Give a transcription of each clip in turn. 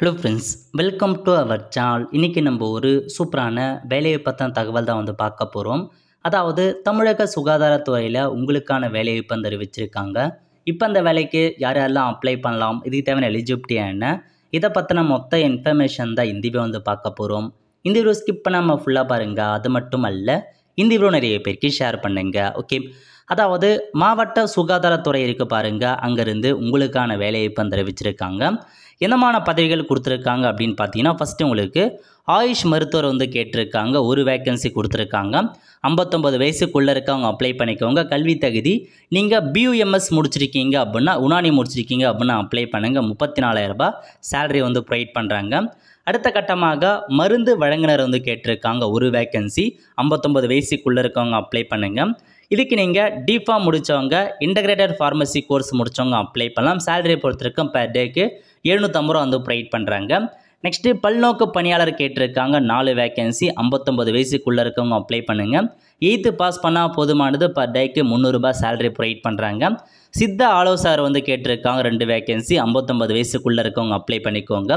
Hello friends, welcome to our channel. இன்றைக்கி நம்ம ஒரு சூப்பரான வேலையை பற்றின தகவல் தான் பார்க்க போகிறோம். அதாவது தமிழக சுகாதாரத்துறையில் உங்களுக்கான வேலைவாய்ப்பு அறிவிச்சிருக்காங்க. இப்போ அந்த வேலைக்கு யார் யாரெல்லாம் அப்ளை பண்ணலாம், இதுக்கு தேவையான எலிஜிபிலிட்டி என்ன, இதை பற்றின மொத்த இன்ஃபர்மேஷன் தான் இந்த வீடியோ பார்க்க போகிறோம். இந்த வீடியோ ஸ்கிப் பண்ணாமல் ஃபுல்லாக பாருங்கள். அது மட்டும் அல்ல, இந்த வீடியோ நிறைய பேருக்கு ஷேர் பண்ணுங்கள். ஓகே, அதாவது மாவட்ட சுகாதாரத்துறை இருக்குது பாருங்கள், அங்கேருந்து உங்களுக்கான வேலைவாய்ப்பு அறிவிச்சிருக்காங்க. என்னமான பதவிகள் கொடுத்துருக்காங்க அப்படின்னு பார்த்தீங்கன்னா, ஃபஸ்ட்டு உங்களுக்கு ஆயுஷ் மருத்துவர் கேட்டிருக்காங்க. ஒரு வேக்கன்சி கொடுத்துருக்காங்க. 59 வயசுக்குள்ளே இருக்கவங்க அப்ளை பண்ணிக்கோங்க. கல்வி தகுதி நீங்கள் பியூஎம்எஸ் முடிச்சிருக்கீங்க அப்படின்னா, உனானி முடிச்சிருக்கீங்க அப்படின்னா அப்ளை பண்ணுங்கள். 34,000 ரூபாய் சேலரி ப்ரொவைட் பண்ணுறாங்க. அடுத்த கட்டமாக மருந்து வழங்குனர் கேட்டிருக்காங்க. ஒரு வேக்கன்சி 59 வயசுக்குள்ளே இருக்கவங்க அப்ளை பண்ணுங்கள். இதுக்கு நீங்கள் டிஃபார்ம் முடித்தவங்க, இன்டகிரேட்டட் ஃபார்மசி கோர்ஸ் முடித்தவங்க அப்ளை பண்ணலாம். சேலரி பொறுத்திருக்கும் பெர் டேக்கு 750 ரூபா ப்ரொவைட் பண்ணுறாங்க. நெக்ஸ்ட்டு பல்நோக்கு பணியாளர் கேட்டிருக்காங்க. 4 வேக்கன்சி 59 வயசுக்குள்ளே இருக்கவங்க அப்ளை பண்ணுங்கள். 8th பாஸ் பண்ணால் போதுமானது. பர் டேக்கு 300 ரூபாய் சேலரி ப்ரொவைட் பண்ணுறாங்க. சித்த ஆலோசகர் கேட்டிருக்காங்க. 2 வேக்கன்சி 59 வயசுக்குள்ளே இருக்கவங்க அப்ளை பண்ணிக்கோங்க.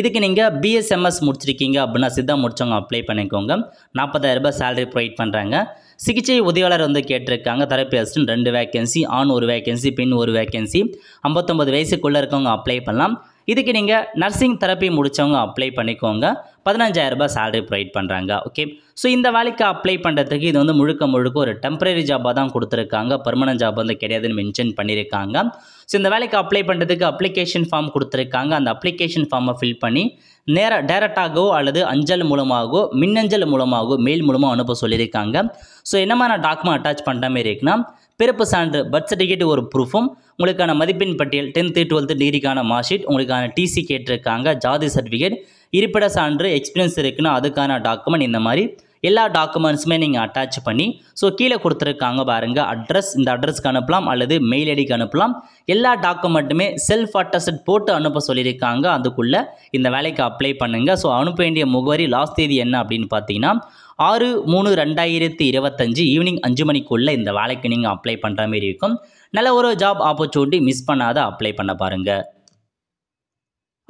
இதுக்கு நீங்கள் பிஎஸ்எம்எஸ் முடிச்சிருக்கீங்க அப்படின்னா சித்தா முடிச்சவங்க அப்ளை பண்ணிக்கோங்க. 40,000 ரூபாய் சேலரி ப்ரொவைட் பண்ணுறாங்க. சிகிச்சை உதவியாளர் கேட்டிருக்காங்க. தெரப்பி அசிஸ்டன்ட் 2 வேக்கன்சி, ஆண் 1 வேக்கன்சி, பெண் 1 வேக்கன்சி, 59 வயசுக்குள்ளே இருக்கவங்க அப்ளை பண்ணலாம். இதுக்கு நீங்கள் நர்சிங் தெரப்பி முடித்தவங்க அப்ளை பண்ணிக்கோங்க. 15,000 ரூபாய் சேலரி ப்ரொவைட் பண்ணுறாங்க. ஓகே, ஸோ இந்த வேலைக்கு அப்ளை பண்ணுறதுக்கு இது முழுக்க ஒரு டெம்பரரி ஜாபாக தான் கொடுத்துருக்காங்க. பர்மனன்ட் ஜாப் கிடையாதுன்னு மென்ஷன் பண்ணியிருக்காங்க. ஸோ இந்த வேலைக்கு அப்ளை பண்ணுறதுக்கு அப்ளிகேஷன் ஃபார்ம் கொடுத்துருக்காங்க. அந்த அப்ளிகேஷன் ஃபார்மை ஃபில் பண்ணி டேரெக்டாகவோ அல்லது அஞ்சல் மூலமாகவோ, மின்னஞ்சல் மூலமாகவோ, மெயில் மூலமாக அனுப்ப சொல்லியிருக்காங்க. ஸோ என்னமான டாக்குமெண்ட் அட்டாச் பண்ணுற மாதிரி இருக்குன்னா, பிறப்பு சான்று, பர்த் சர்டிஃபிகேட் ஒரு ப்ரூஃபும், உங்களுக்கான மதிப்பெண் பட்டியல் 10th 12th டிகிரிக்கான மார்க் ஷீட், உங்களுக்கான டிசி கேட்டிருக்காங்க, ஜாதி சர்டிஃபிகேட், இருப்பிட சான்று, எக்ஸ்பீரியன்ஸ் இருக்குன்னா அதுக்கான டாக்குமெண்ட், இந்த மாதிரி எல்லா டாக்குமெண்ட்ஸுமே நீங்கள் அட்டாச் பண்ணி, ஸோ கீழே கொடுத்துருக்காங்க பாருங்கள் அட்ரஸ், இந்த அட்ரஸ்க்கு அனுப்பலாம் அல்லது மெயில் ஐடிக்கு அனுப்பலாம். எல்லா டாக்குமெண்ட்டுமே செல்ஃப் அட்டஸ்ட் போட்டு அனுப்ப சொல்லியிருக்காங்க. அதுக்குள்ளே இந்த வேலைக்கு அப்ளை பண்ணுங்கள். ஸோ அனுப்ப வேண்டிய முகவரி லாஸ்ட் தேதி என்ன அப்படின்னு பார்த்தீங்கன்னா 6/3/2025 ஈவினிங் 5 மணிக்குள்ளே இந்த வேலைக்கு நீங்கள் அப்ளை பண்ணுற மாதிரி இருக்கும். நல்ல ஒரு ஜாப் ஆப்பர்ச்சுனிட்டி, மிஸ் பண்ணாத அப்ளை பண்ண பாருங்கள்.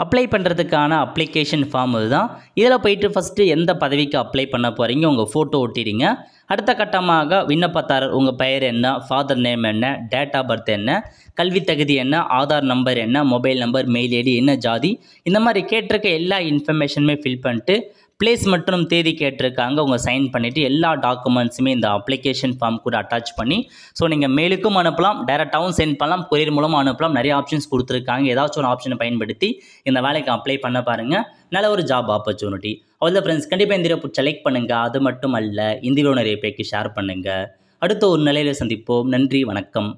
அப்ளை பண்ணுறதுக்கான அப்ளிகேஷன் ஃபார்ம் இதுதான். இதில் போயிட்டு ஃபஸ்ட்டு எந்த பதவிக்கு அப்ளை பண்ண போகிறீங்க, உங்கள் ஃபோட்டோ ஒட்டிடுங்க. அடுத்த கட்டமாக விண்ணப்பதாரர் உங்கள் பெயர் என்ன, ஃபாதர் நேம் என்ன, டேட் ஆஃப் பர்த் என்ன, கல்வி தகுதி என்ன, ஆதார் நம்பர் என்ன, மொபைல் நம்பர், மெயில் ஐடி என்ன, ஜாதி, இந்த மாதிரி கேட்டிருக்க எல்லா இன்ஃபர்மேஷனுமே ஃபில் பண்ணிட்டு பிளேஸ் மற்றும் தேதி கேட்டிருக்காங்க. உங்கள் சைன் பண்ணிவிட்டு எல்லா டாக்குமெண்ட்ஸுமே இந்த அப்ளிகேஷன் ஃபார்ம் கூட அட்டாச் பண்ணி, ஸோ நீங்கள் மெயிலுக்கும் அனுப்பலாம், டைரெக்டாகவும் சென்ட் பண்ணலாம், கொரியர் மூலமாக அனுப்பலாம். நிறைய ஆப்ஷன்ஸ் கொடுத்துருக்காங்க. ஏதாச்சும் ஒரு ஆப்ஷனை பயன்படுத்தி இந்த வேலைக்கு அப்ளை பண்ண பாருங்கள். நல்ல ஒரு ஜாப் ஆப்பர்ச்சுனிட்டி. அவ்வளோ ஃப்ரெண்ட்ஸ், கண்டிப்பாக இந்த வீடியோ பிடிச்ச லைக் பண்ணுங்கள். அது மட்டும் அல்ல, இந்த வீடியோ நிறைய பேருக்கு ஷேர் பண்ணுங்கள். அடுத்த ஒரு நிலையில் சந்திப்போம். நன்றி, வணக்கம்.